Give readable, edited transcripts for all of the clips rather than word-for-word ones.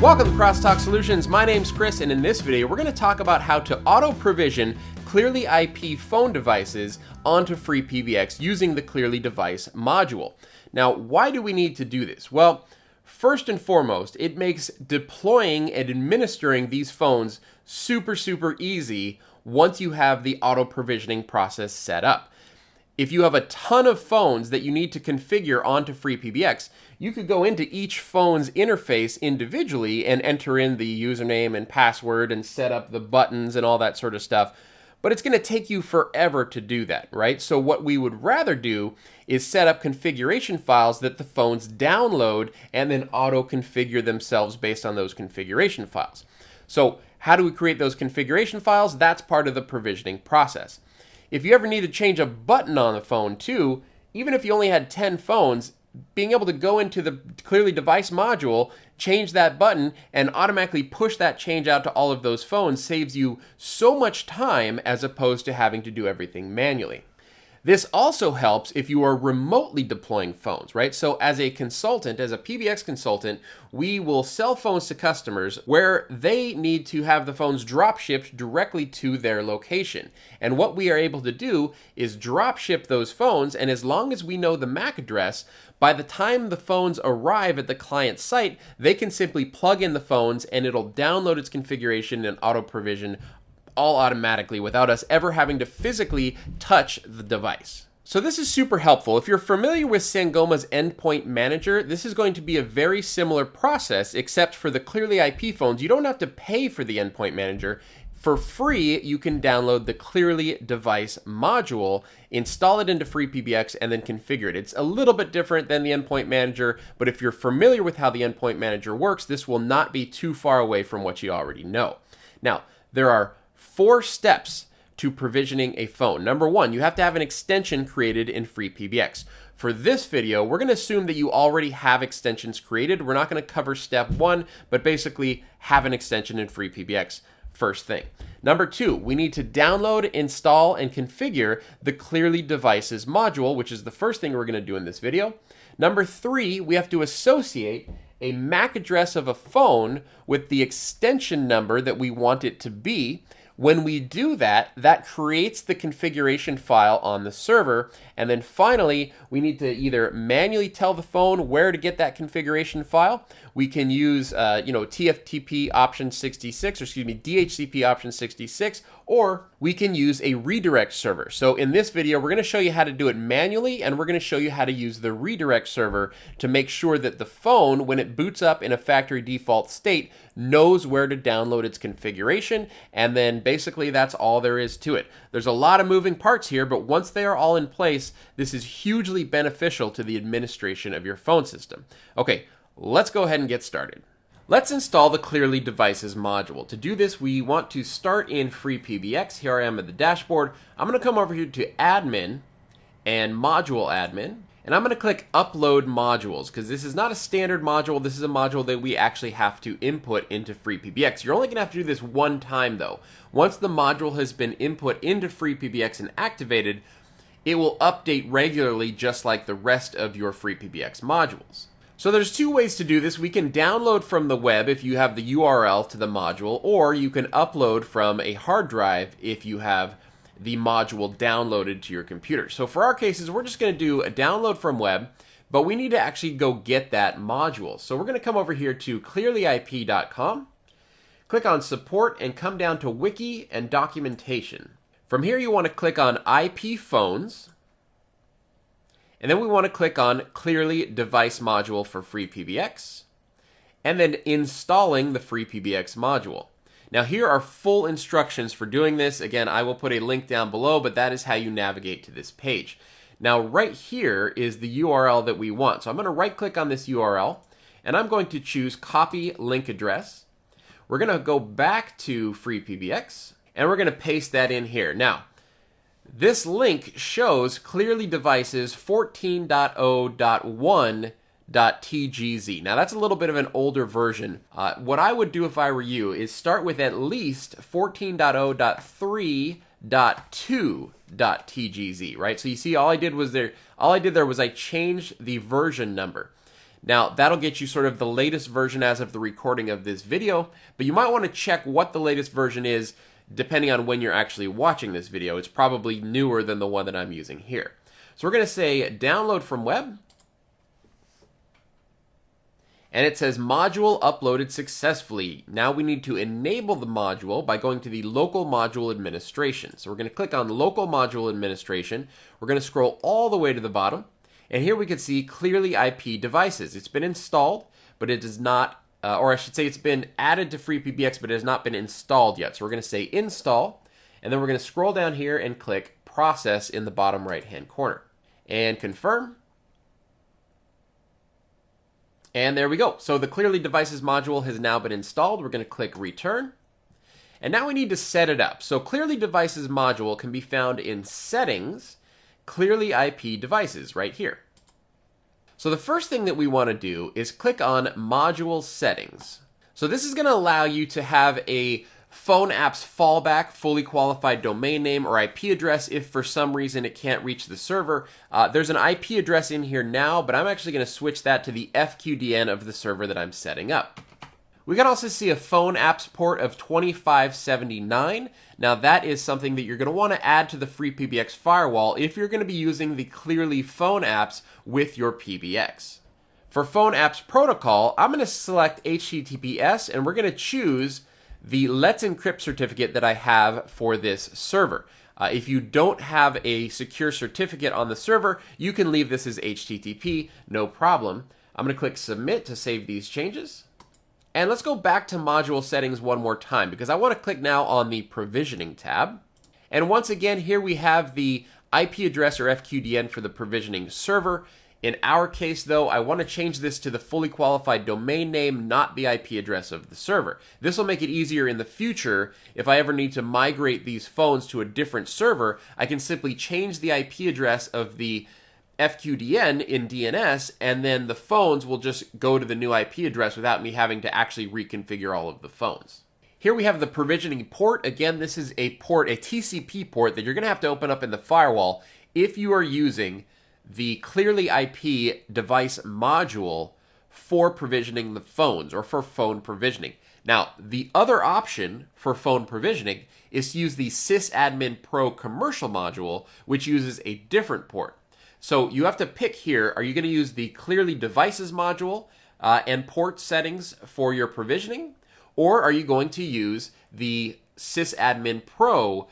Welcome to Crosstalk Solutions. My name's Chris, and in this video, we're going to talk about how to auto-provision Clearly IP phone devices onto FreePBX using the Clearly Device module. Now, why do we need to do this? Well, first and foremost, it makes deploying and administering these phones super easy once you have the auto-provisioning process set up. If you have a ton of phones that you need to configure onto FreePBX, you could go into each phone's interface individually and enter in the username and password and set up the buttons and all that sort of stuff. But it's going to take you forever to do that, right? So what we would rather do is set up configuration files that the phones download and then auto-configure themselves based on those configuration files. So how do we create those configuration files? That's part of the provisioning process. If you ever need to change a button on the phone too, even if you only had 10 phones, being able to go into the Clearly Device module, change that button, and automatically push that change out to all of those phones saves you so much time as opposed to having to do everything manually. This also helps if you are remotely deploying phones, right? So as a consultant, as a PBX consultant, we will sell phones to customers where they need to have the phones drop shipped directly to their location. And what we are able to do is drop ship those phones, and as long as we know the MAC address, by the time the phones arrive at the client site, they can simply plug in the phones and it'll download its configuration and auto provision all automatically without us ever having to physically touch the device. So this is super helpful. If you're familiar with Sangoma's Endpoint Manager, this is going to be a very similar process, except for the Clearly IP phones, you don't have to pay for the Endpoint Manager. For free, you can download the Clearly Device module, install it into FreePBX, and then configure it. It's a little bit different than the Endpoint Manager, but if you're familiar with how the Endpoint Manager works, this will not be too far away from what you already know. Now, there are 4 steps to provisioning a phone. Number 1, you have to have an extension created in FreePBX. For this video, we're going to assume that you already have extensions created. We're not going to cover step 1, but basically have an extension in FreePBX first thing. Number 2, we need to download, install, and configure the Clearly Devices module, which is the first thing we're going to do in this video. Number 3, we have to associate a MAC address of a phone with the extension number that we want it to be. When we do that, that creates the configuration file on the server. And then finally, we need to either manually tell the phone where to get that configuration file. We can use TFTP option 66, or excuse me, DHCP option 66, or we can use a redirect server. So in this video, we're going to show you how to do it manually, and we're going to show you how to use the redirect server to make sure that the phone, when it boots up in a factory default state, knows where to download its configuration, and then basically that's all there is to it. There's a lot of moving parts here, but once they are all in place, this is hugely beneficial to the administration of your phone system. Okay, let's go ahead and get started. Let's install the Clearly Devices module. To do this, we want to start in FreePBX. Here I am at the dashboard. I'm going to come over here to Admin and Module Admin. And I'm going to click Upload Modules, because this is not a standard module. This is a module that we actually have to input into FreePBX. You're only going to have to do this one time, though. Once the module has been input into FreePBX and activated, it will update regularly just like the rest of your FreePBX modules. So there's 2 ways to do this. We can download from the web if you have the URL to the module, or you can upload from a hard drive if you have the module downloaded to your computer. So for our cases, we're just going to do a download from web, but we need to actually go get that module. So we're going to come over here to clearlyip.com, click on Support, and come down to Wiki and Documentation. From here, you want to click on IP Phones, and then we want to click on Clearly Device Module for FreePBX, and then installing the FreePBX module. Now here are full instructions for doing this. Again, I will put a link down below, but that is how you navigate to this page. Now right here is the URL that we want. So I'm going to right click on this URL, and I'm going to choose Copy Link Address. We're going to go back to FreePBX, and we're going to paste that in here. Now, this link shows Clearly Devices 14.0.1.tgz. Now that's a little bit of an older version. What I would do if I were you is start with at least 14.0.3.2.tgz, right? So you see all I did there was I changed the version number. Now, that'll get you sort of the latest version as of the recording of this video, but you might want to check what the latest version is depending on when you're actually watching this video. It's probably newer than the one that I'm using here. So we're going to say download from web, and it says module uploaded successfully. Now we need to enable the module by going to the local module administration. So we're going to click on local module administration. We're going to scroll all the way to the bottom, and here we can see Clearly IP devices. It's been installed, but it does not, or I should say it's been added to FreePBX, but it has not been installed yet. So we're going to say install, and then we're going to scroll down here and click process in the bottom right hand corner and confirm. And there we go. So the Clearly Devices module has now been installed. We're going to click return. And now we need to set it up. So Clearly Devices module can be found in settings, Clearly IP devices right here. So the first thing that we want to do is click on module settings. So this is going to allow you to have a phone app's fallback fully qualified domain name or IP address if for some reason it can't reach the server. There's an IP address in here now, but I'm actually going to switch that to the FQDN of the server that I'm setting up. We can also see a phone apps port of 2579. Now that is something that you're going to want to add to the FreePBX firewall if you're going to be using the Clearly phone apps with your PBX. For phone apps protocol, I'm going to select HTTPS, and we're going to choose the Let's Encrypt certificate that I have for this server. If you don't have a secure certificate on the server, you can leave this as HTTP, no problem. I'm going to click Submit to save these changes. And let's go back to module settings one more time, because I want to click now on the provisioning tab. And once again, here we have the IP address or FQDN for the provisioning server. In our case, though, I want to change this to the fully qualified domain name, not the IP address of the server. This will make it easier in the future. If I ever need to migrate these phones to a different server, I can simply change the IP address of the FQDN in DNS, and then the phones will just go to the new IP address without me having to actually reconfigure all of the phones. Here we have the provisioning port. Again, this is a port, a TCP port that you're going to have to open up in the firewall if you are using the Clearly IP device module for provisioning the phones or for phone provisioning. Now, the other option for phone provisioning is to use the Sysadmin Pro commercial module, which uses a different port. So you have to pick here, are you going to use the Clearly Devices module and port settings for your provisioning, or are you going to use the Sysadmin Pro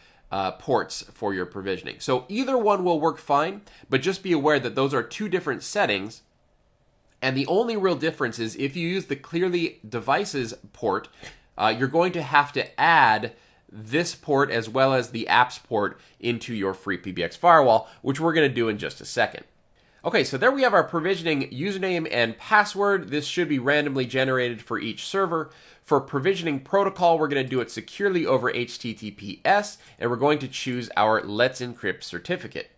ports for your provisioning? So either one will work fine, but just be aware that those are two different settings. And the only real difference is if you use the Clearly Devices port, you're going to have to add this port as well as the apps port into your FreePBX firewall, which we're going to do in just a second. Okay, so there we have our provisioning username and password. This should be randomly generated for each server. For provisioning protocol, we're going to do it securely over HTTPS, and we're going to choose our Let's Encrypt certificate.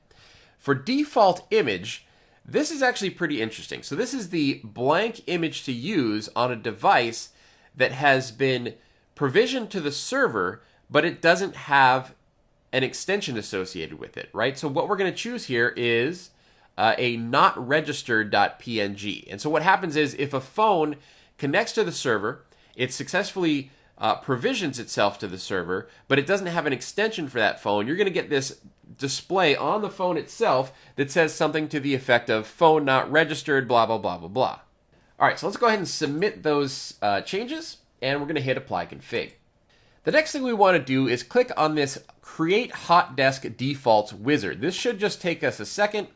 For default image, this is actually pretty interesting. So this is the blank image to use on a device that has been provisioned to the server, but it doesn't have an extension associated with it, right? So what we're going to choose here is a not registered.png. And so what happens is if a phone connects to the server, it successfully provisions itself to the server, but it doesn't have an extension for that phone, you're going to get this display on the phone itself that says something to the effect of phone not registered, blah, blah, blah, blah, blah. All right, so let's go ahead and submit those changes, and we're going to hit Apply Config. The next thing we want to do is click on this Create Hotdesk Defaults wizard. This should just take us a second,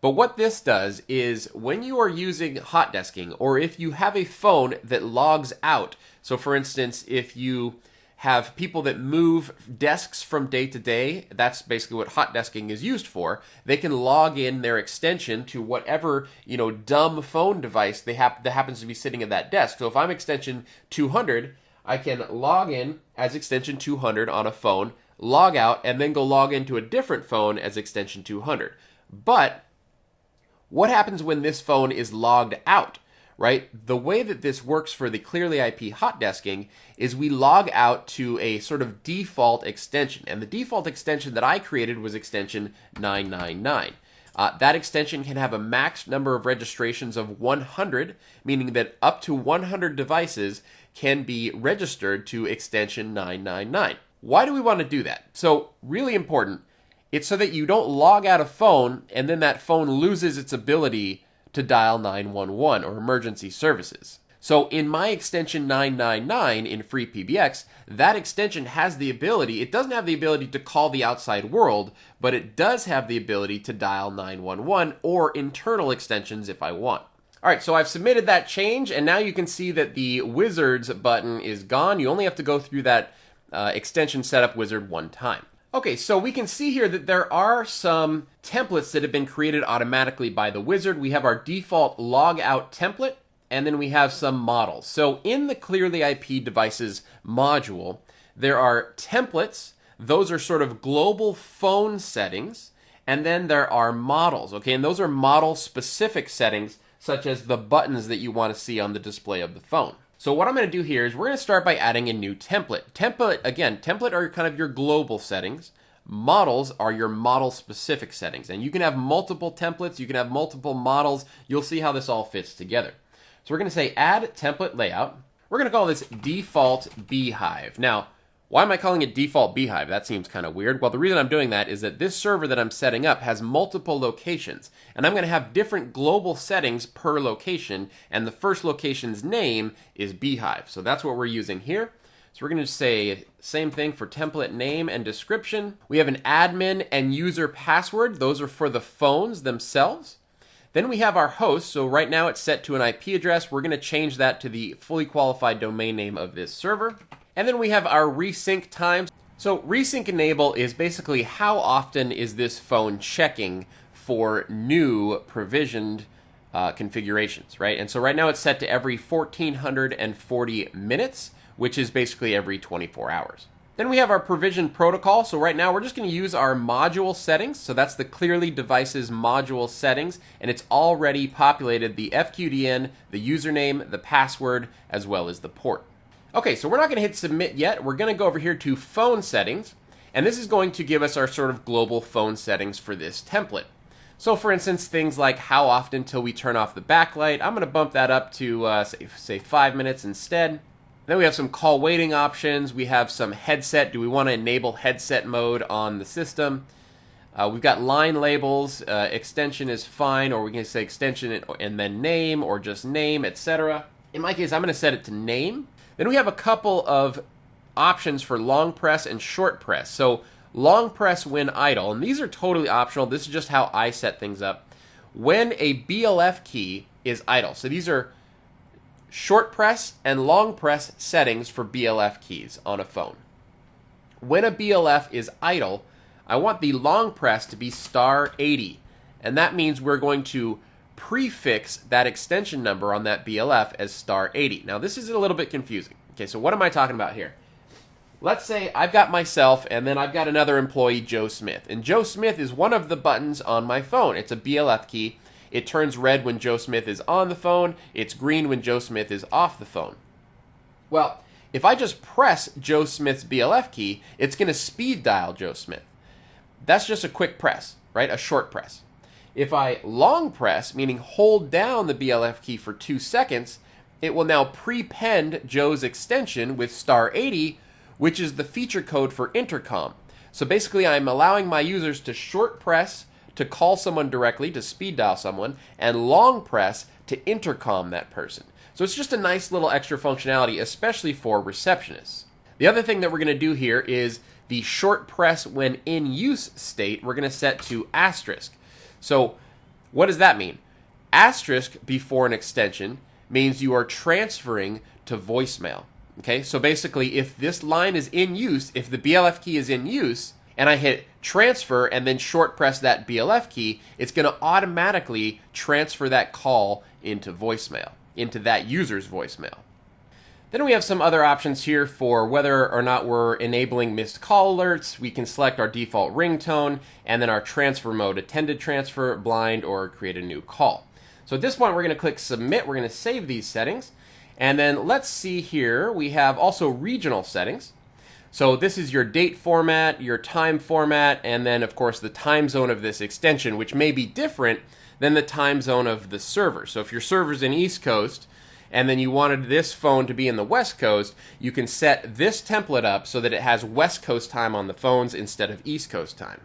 but what this does is when you are using hotdesking, or if you have a phone that logs out, so for instance, if you have people that move desks from day to day, that's basically what hotdesking is used for. They can log in their extension to whatever, dumb phone device that happens to be sitting at that desk. So if I'm extension 200, I can log in as extension 200 on a phone, log out, and then go log into a different phone as extension 200. But what happens when this phone is logged out, right? The way that this works for the Clearly IP hotdesking is we log out to a sort of default extension. And the default extension that I created was extension 999. That extension can have a max number of registrations of 100, meaning that up to 100 devices can be registered to extension 999. Why do we want to do that? So, really important, it's so that you don't log out a phone and then that phone loses its ability to dial 911 or emergency services. So in my extension 999 in FreePBX, that extension has the ability, it doesn't have the ability to call the outside world, but it does have the ability to dial 911 or internal extensions if I want. All right, so I've submitted that change, and now you can see that the wizards button is gone. You only have to go through that extension setup wizard one time. Okay, so we can see here that there are some templates that have been created automatically by the wizard. We have our default logout template, and then we have some models. So in the Clearly IP Devices module, there are templates. Those are sort of global phone settings. And then there are models, okay? And those are model-specific settings, such as the buttons that you want to see on the display of the phone. So what I'm going to do here is we're going to start by adding a new template. Template are kind of your global settings. Models are your model-specific settings. And you can have multiple templates. You can have multiple models. You'll see how this all fits together. So we're going to say add template layout. We're going to call this default beehive. Now, why am I calling it default beehive? That seems kind of weird. Well, the reason I'm doing that is that this server that I'm setting up has multiple locations, and I'm going to have different global settings per location, and the first location's name is beehive. So that's what we're using here. So we're going to say same thing for template name and description. We have an admin and user password. Those are for the phones themselves. Then we have our host, so right now it's set to an IP address. We're going to change that to the fully qualified domain name of this server. And then we have our resync times. So resync enable is basically how often is this phone checking for new provisioned configurations, right? And so right now it's set to every 1440 minutes, which is basically every 24 hours. Then we have our provision protocol. So right now we're just going to use our module settings. So that's the Clearly Devices module settings, and it's already populated the FQDN, the username, the password, as well as the port. Okay, so we're not going to hit submit yet. We're going to go over here to phone settings, and this is going to give us our sort of global phone settings for this template. So for instance, things like how often till we turn off the backlight. I'm going to bump that up to say 5 minutes instead. Then we have some call waiting options. We have some headset. Do we want to enable headset mode on the system? We've got line labels. Extension is fine, or we can say extension and then name, or just name, etc. In my case, I'm going to set it to name. Then we have a couple of options for long press and short press. So long press when idle, and these are totally optional. This is just how I set things up. When a BLF key is idle. So these are short press and long press settings for BLF keys on a phone. When a BLF is idle, I want the long press to be *80, and that means we're going to prefix that extension number on that BLF as *80. Now this is a little bit confusing. Okay, so what am I talking about here? Let's say I've got myself and then I've got another employee, Joe Smith, and Joe Smith is one of the buttons on my phone. It's a BLF key. It turns red when Joe Smith is on the phone. It's green when Joe Smith is off the phone. Well, if I just press Joe Smith's BLF key, it's going to speed dial Joe Smith. That's just a quick press, right? A short press. If I long press, meaning hold down the BLF key for 2 seconds, it will now prepend Joe's extension with *80, which is the feature code for intercom. So basically, I'm allowing my users to short press to call someone directly, to speed dial someone, and long press to intercom that person. So it's just a nice little extra functionality, especially for receptionists. The other thing that we're going to do here is the short press when in use state, we're going to set to asterisk. So what does that mean? Asterisk before an extension means you are transferring to voicemail. Okay, so basically if this line is in use, if the BLF key is in use, and I hit transfer and then short press that BLF key, it's going to automatically transfer that call into voicemail, into that user's voicemail. Then we have some other options here for whether or not we're enabling missed call alerts. We can select our default ringtone and then our transfer mode, attended transfer, blind, or create a new call. So at this point, we're going to click submit. We're going to save these settings. And then let's see here, we have also regional settings. So this is your date format, your time format, and then of course the time zone of this extension, which may be different than the time zone of the server. So if your server's in East Coast, and then you wanted this phone to be in the West Coast, you can set this template up so that it has West Coast time on the phones instead of East Coast time.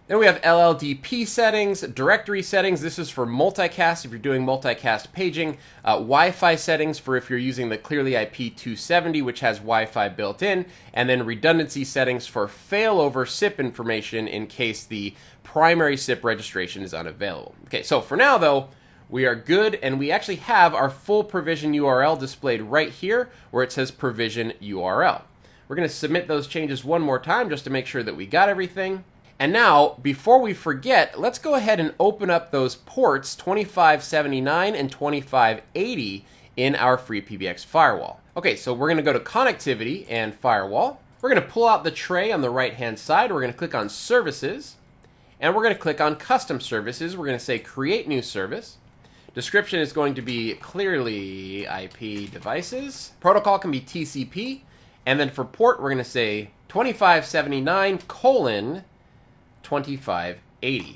Then we have LLDP settings, directory settings. This is for multicast if you're doing multicast paging. Wi-Fi settings for if you're using the Clearly IP 270, which has Wi-Fi built in. And then redundancy settings for failover SIP information in case the primary SIP registration is unavailable. Okay, so for now though, we are good, and we actually have our full provision URL displayed right here where it says provision URL. We're going to submit those changes one more time just to make sure that we got everything. And now, before we forget, let's go ahead and open up those ports 2579 and 2580 in our FreePBX firewall. Okay, so we're going to go to Connectivity and Firewall. We're going to pull out the tray on the right-hand side. We're going to click on Services, and we're going to click on Custom Services. We're going to say Create New Service. Description is going to be Clearly IP Devices. Protocol can be TCP. And then for port, we're going to say 2579:2580.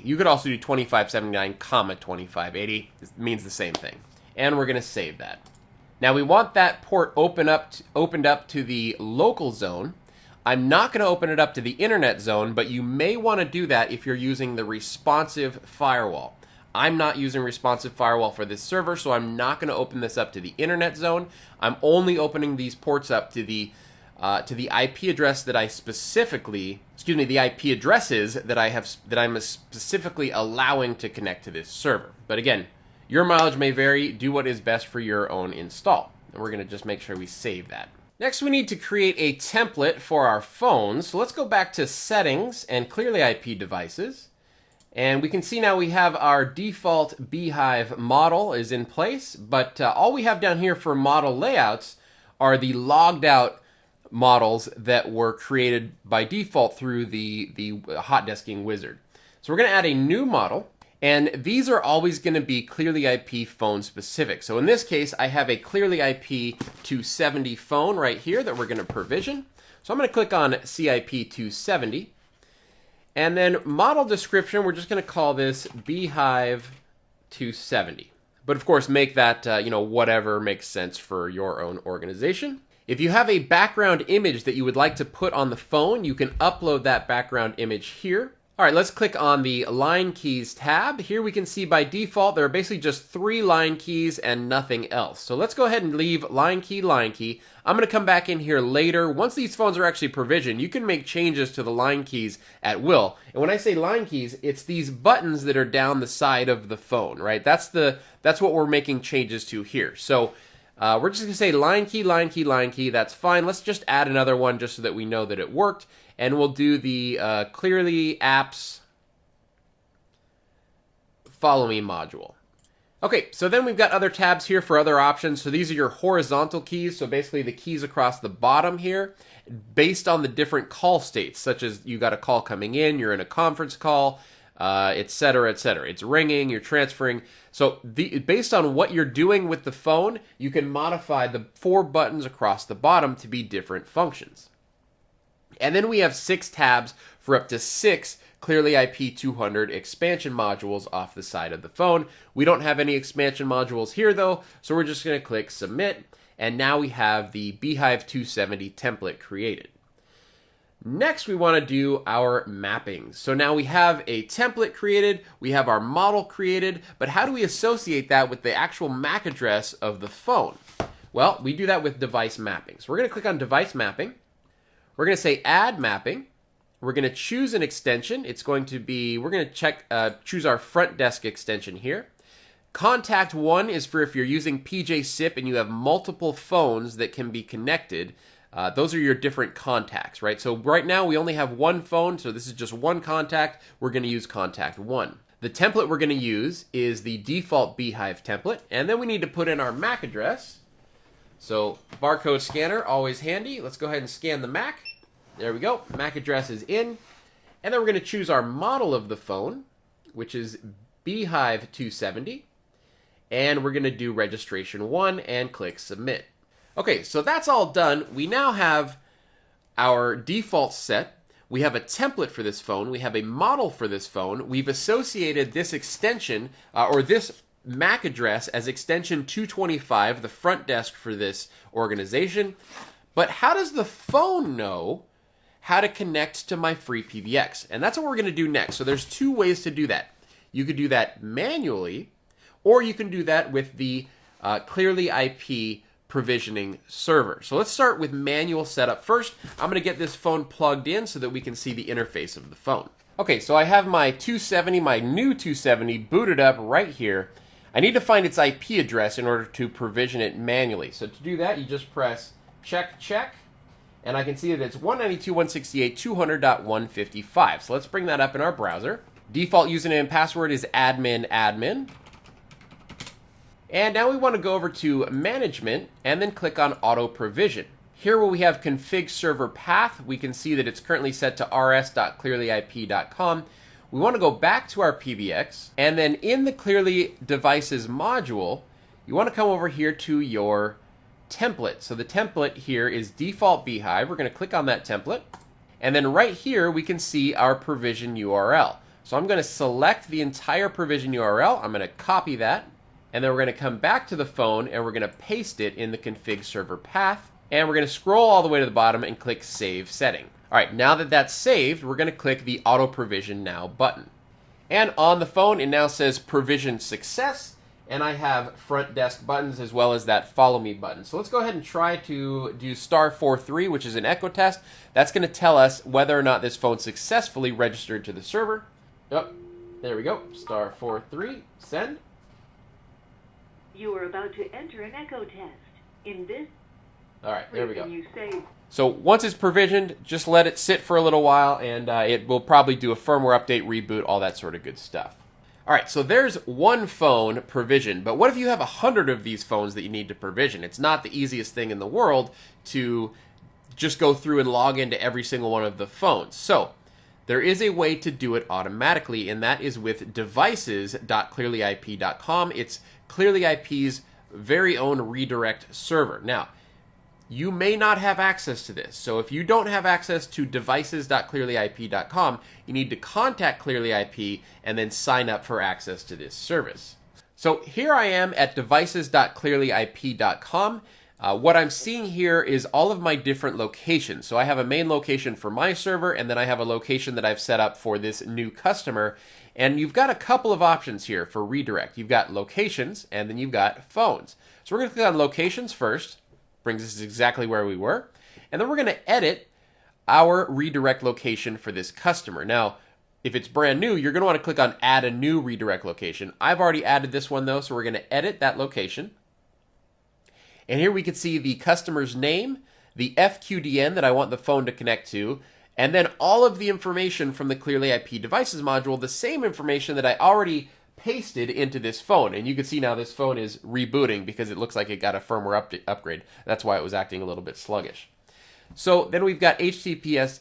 You could also do 2579, 2580. It means the same thing. And we're going to save that. Now we want that port opened up to the local zone. I'm not going to open it up to the internet zone, but you may want to do that if you're using the responsive firewall. I'm not using responsive firewall for this server, so I'm not going to open this up to the internet zone. I'm only opening these ports up to the IP address that I specifically, the IP addresses that I'm specifically allowing to connect to this server. But again, your mileage may vary. Do what is best for your own install. And we're going to just make sure we save that. Next, we need to create a template for our phones. So let's go back to Settings and Clearly IP Devices. And we can see now we have our default Beehive model is in place, but all we have down here for model layouts are the logged out models that were created by default through the hot desking wizard. So we're going to add a new model, and these are always going to be Clearly IP phone specific. So in this case, I have a Clearly IP 270 phone right here that we're going to provision. So I'm going to click on CIP 270. And then model description, we're just going to call this Beehive 270. But of course, make that, whatever makes sense for your own organization. If you have a background image that you would like to put on the phone, you can upload that background image here. All right, let's click on the line keys tab. Here we can see by default, there are basically just 3 line keys and nothing else. So let's go ahead and leave line key, line key. I'm going to come back in here later. Once these phones are actually provisioned, you can make changes to the line keys at will. And when I say line keys, it's these buttons that are down the side of the phone, right? That's what we're making changes to here. So we're just going to say line key, line key, line key. That's fine. Let's just add another one just so that we know that it worked. And we'll do the Clearly Apps Follow Me module. Okay, so then we've got other tabs here for other options. So these are your horizontal keys. So basically the keys across the bottom here based on the different call states, such as you got a call coming in, you're in a conference call, etc., etc. It's ringing, you're transferring. So based on what you're doing with the phone, you can modify the 4 buttons across the bottom to be different functions. And then we have 6 tabs for up to 6 Clearly IP 200 expansion modules off the side of the phone. We don't have any expansion modules here though, so we're just going to click Submit, and now we have the Beehive 270 template created. Next, we want to do our mappings. So now we have a template created, we have our model created, but how do we associate that with the actual MAC address of the phone? Well, we do that with device mapping. So we're going to click on device mapping. We're going to say add mapping. We're going to choose an extension. It's going to be, we're going to choose our front desk extension here. Contact 1 is for if you're using PJ-SIP and you have multiple phones that can be connected. Those are your different contacts, right? So right now we only have 1 phone, so this is just 1 contact. We're going to use contact 1. The template we're going to use is the default Beehive template, and then we need to put in our MAC address. So barcode scanner, always handy. Let's go ahead and scan the MAC. There we go. MAC address is in. And then we're going to choose our model of the phone, which is Beehive 270. And we're going to do registration 1 and click submit. Okay, so that's all done. We now have our default set. We have a template for this phone. We have a model for this phone. We've associated this extension or this MAC address as extension 225, the front desk for this organization. But how does the phone know how to connect to my free PBX? And that's what we're going to do next. So there's two ways to do that. You could do that manually, or you can do that with the Clearly IP provisioning server. So let's start with manual setup first. I'm going to get this phone plugged in so that we can see the interface of the phone. Okay, so I have my 270, my new 270 booted up right here. I need to find its IP address in order to provision it manually. So to do that, you just press check, check, and I can see that it's 192.168.200.155. So let's bring that up in our browser. Default username and password is admin. And now we want to go over to management and then click on auto provision. Here where we have config server path, we can see that it's currently set to rs.clearlyip.com. We want to go back to our PBX, and then in the Clearly Devices module, you want to come over here to your template. So the template here is default Beehive. We're going to click on that template, and then right here we can see our provision URL. So I'm going to select the entire provision URL. I'm going to copy that. And then we're going to come back to the phone and we're going to paste it in the config server path. And we're going to scroll all the way to the bottom and click Save Setting. All right, now that that's saved, we're going to click the Auto Provision Now button. And on the phone, it now says Provision Success. And I have front desk buttons as well as that Follow Me button. So let's go ahead and try to do *43, which is an echo test. That's going to tell us whether or not this phone successfully registered to the server. Oh, there we go. *43, send. You are about to enter an echo test. In this, all right, there we go. You save. So once it's provisioned, just let it sit for a little while, and it will probably do a firmware update, reboot, all that sort of good stuff. All right, so there's one phone provisioned, but what if you have 100 of these phones that you need to provision? It's not the easiest thing in the world to just go through and log into every single one of the phones. So there is a way to do it automatically, and that is with devices.clearlyip.com. It's Clearly IP's very own redirect server. Now, you may not have access to this. So if you don't have access to devices.clearlyip.com, you need to contact Clearly IP and then sign up for access to this service. So here I am at devices.clearlyip.com. What I'm seeing here is all of my different locations. So I have a main location for my server, and then I have a location that I've set up for this new customer. And you've got a couple of options here for redirect. You've got locations, and then you've got phones. So we're going to click on locations first. Brings us exactly where we were. And then we're going to edit our redirect location for this customer. Now, if it's brand new, you're going to want to click on add a new redirect location. I've already added this one though, so we're going to edit that location. And here we can see the customer's name, the FQDN that I want the phone to connect to, and then all of the information from the Clearly IP Devices module, the same information that I already pasted into this phone. And you can see now this phone is rebooting because it looks like it got a firmware upgrade. That's why it was acting a little bit sluggish. So then we've got HTTPS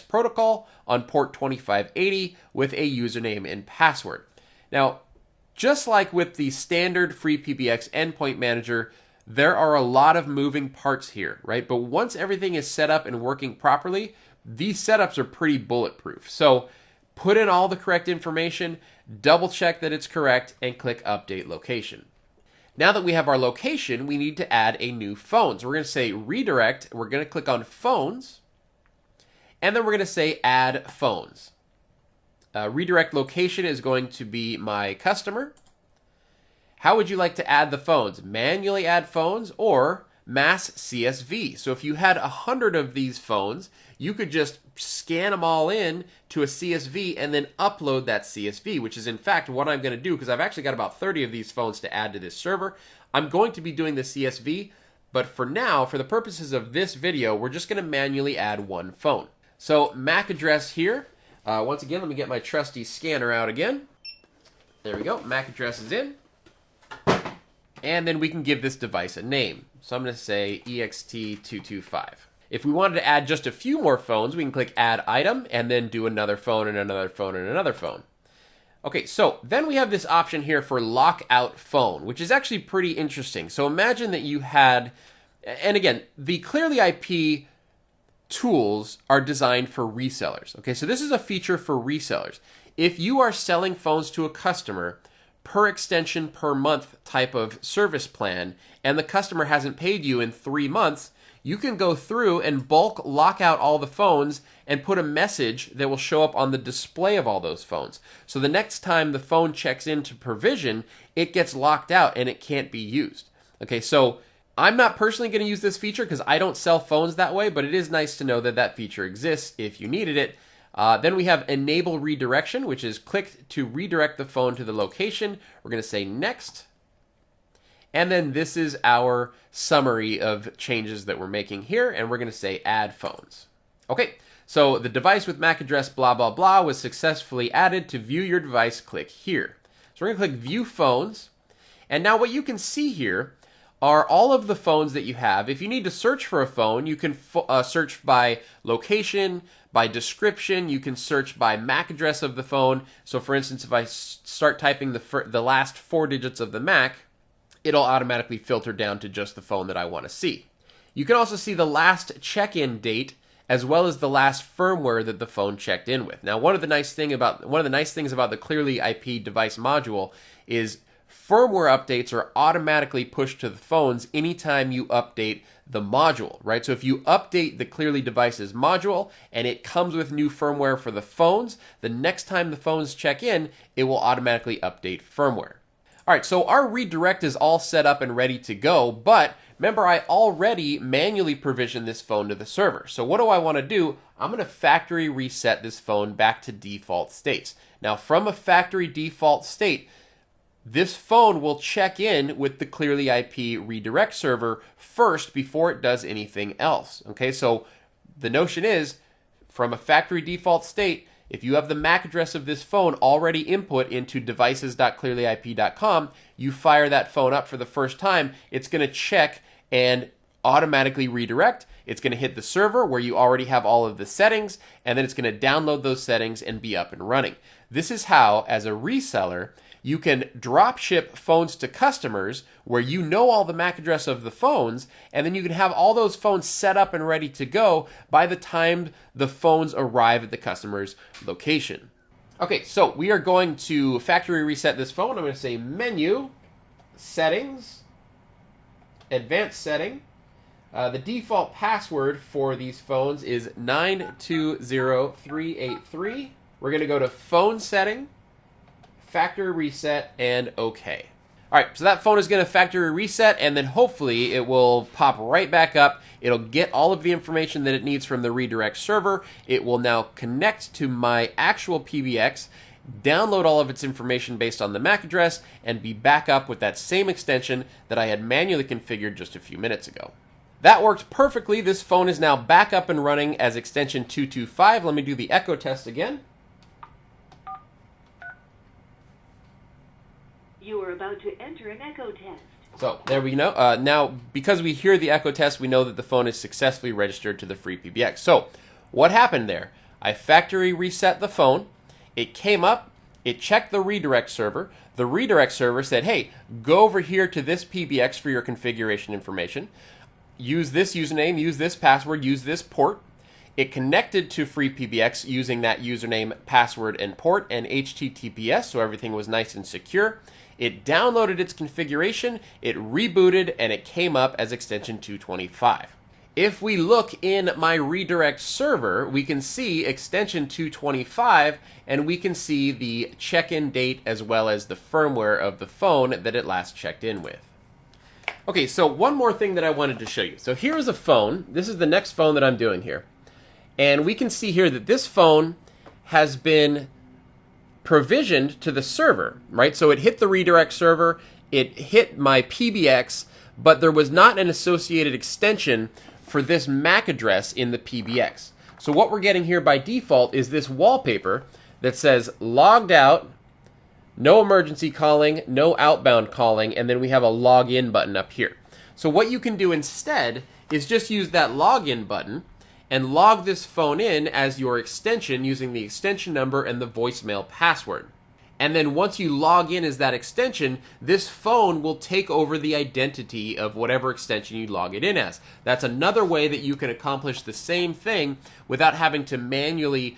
protocol on port 2580 with a username and password. Now, just like with the standard FreePBX endpoint manager, there are a lot of moving parts here, right? But once everything is set up and working properly, these setups are pretty bulletproof. So put in all the correct information, double check that it's correct, and click Update Location. Now that we have our location, we need to add a new phone. So we're going to say Redirect, we're going to click on Phones, and then we're going to say Add Phones. Redirect location is going to be my customer. How would you like to add the phones? Manually add phones or mass CSV. So if you had 100 of these phones, you could just scan them all in to a CSV and then upload that CSV, which is in fact what I'm going to do because I've actually got about 30 of these phones to add to this server. I'm going to be doing the CSV, but for now, for the purposes of this video, we're just going to manually add one phone. So MAC address here. Once again, let me get my trusty scanner out again. There we go. MAC address is in. And then we can give this device a name. So I'm going to say EXT225. If we wanted to add just a few more phones, we can click Add Item and then do another phone and another phone and another phone. Okay, so then we have this option here for Lockout Phone, which is actually pretty interesting. So imagine that you had, and again, the Clearly IP tools are designed for resellers. Okay, so this is a feature for resellers. If you are selling phones to a customer per extension per month type of service plan, and the customer hasn't paid you in 3 months, you can go through and bulk lock out all the phones and put a message that will show up on the display of all those phones. So the next time the phone checks into provision, it gets locked out and it can't be used. Okay, so I'm not personally going to use this feature because I don't sell phones that way, but it is nice to know that that feature exists if you needed it. Then we have enable redirection, which is click to redirect the phone to the location. We're going to say next. And then this is our summary of changes that we're making here, and we're going to say add phones. Okay, so the device with MAC address blah blah blah was successfully added. To view your device, click here. So we're going to click view phones, and now what you can see here are all of the phones that you have. If you need to search for a phone, you can search by location, by description. You can search by MAC address of the phone. So for instance, if I start typing the last 4 digits of the MAC, it'll automatically filter down to just the phone that I want to see. You can also see the last check-in date as well as the last firmware that the phone checked in with. Now, one of the nice things about the Clearly IP device module is firmware updates are automatically pushed to the phones anytime you update the module, right? So if you update the Clearly Devices module and it comes with new firmware for the phones, the next time the phones check in, it will automatically update firmware. All right, so our redirect is all set up and ready to go, but remember I already manually provisioned this phone to the server. So what do I want to do? I'm going to factory reset this phone back to default states. Now from a factory default state, this phone will check in with the Clearly IP redirect server first before it does anything else. Okay, so the notion is from a factory default state, if you have the MAC address of this phone already input into devices.clearlyip.com, you fire that phone up for the first time, it's going to check and automatically redirect. It's going to hit the server where you already have all of the settings, and then it's going to download those settings and be up and running. This is how, as a reseller, you can drop ship phones to customers where you know all the MAC address of the phones, and then you can have all those phones set up and ready to go by the time the phones arrive at the customer's location. Okay, so we are going to factory reset this phone. I'm going to say menu, settings, advanced setting. The default password for these phones is 920383. We're going to go to phone setting, factory reset, and OK. All right, so that phone is going to factory reset, and then hopefully it will pop right back up. It'll get all of the information that it needs from the redirect server. It will now connect to my actual PBX, download all of its information based on the MAC address, and be back up with that same extension that I had manually configured just a few minutes ago. That worked perfectly. This phone is now back up and running as extension 225. Let me do the echo test again. You are about to enter an echo test. So there we go. Now, because we hear the echo test, we know that the phone is successfully registered to the free PBX. So what happened there? I factory reset the phone. It came up. It checked the redirect server. The redirect server said, hey, go over here to this PBX for your configuration information. Use this username, use this password, use this port. It connected to free PBX using that username, password, and port, and HTTPS, so everything was nice and secure. It downloaded its configuration, it rebooted, and it came up as extension 225. If we look in my redirect server, we can see extension 225, and we can see the check-in date as well as the firmware of the phone that it last checked in with. Okay, so one more thing that I wanted to show you. So here is a phone. This is the next phone that I'm doing here. And we can see here that this phone has been provisioned to the server, right? So it hit the redirect server, it hit my PBX, but there was not an associated extension for this MAC address in the PBX. So what we're getting here by default is this wallpaper that says logged out, no emergency calling, no outbound calling, and then we have a login button up here. So what you can do instead is just use that login button and log this phone in as your extension using the extension number and the voicemail password. And then once you log in as that extension, this phone will take over the identity of whatever extension you log it in as. That's another way that you can accomplish the same thing without having to manually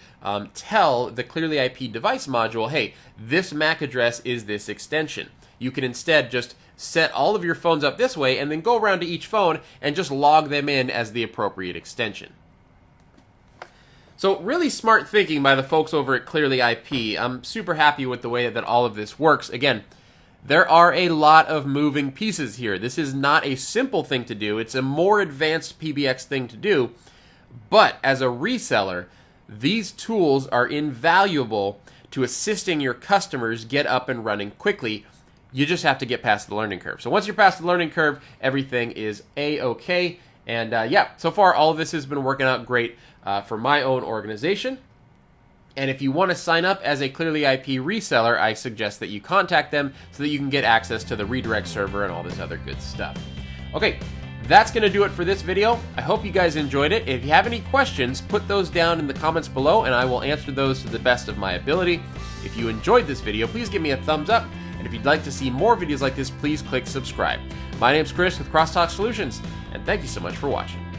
tell the Clearly IP device module, hey, this MAC address is this extension. You can instead just set all of your phones up this way and then go around to each phone and just log them in as the appropriate extension. So really smart thinking by the folks over at Clearly IP. I'm super happy with the way that all of this works. Again, there are a lot of moving pieces here. This is not a simple thing to do. It's a more advanced PBX thing to do. But as a reseller, these tools are invaluable to assisting your customers get up and running quickly. You just have to get past the learning curve. So once you're past the learning curve, everything is A-okay. And yeah, so far all of this has been working out great for my own organization. And if you want to sign up as a Clearly IP reseller, I suggest that you contact them so that you can get access to the redirect server and all this other good stuff. Okay, that's going to do it for this video. I hope you guys enjoyed it. If you have any questions, put those down in the comments below and I will answer those to the best of my ability. If you enjoyed this video, please give me a thumbs up. And if you'd like to see more videos like this, please click subscribe. My name's Chris with Crosstalk Solutions, and thank you so much for watching.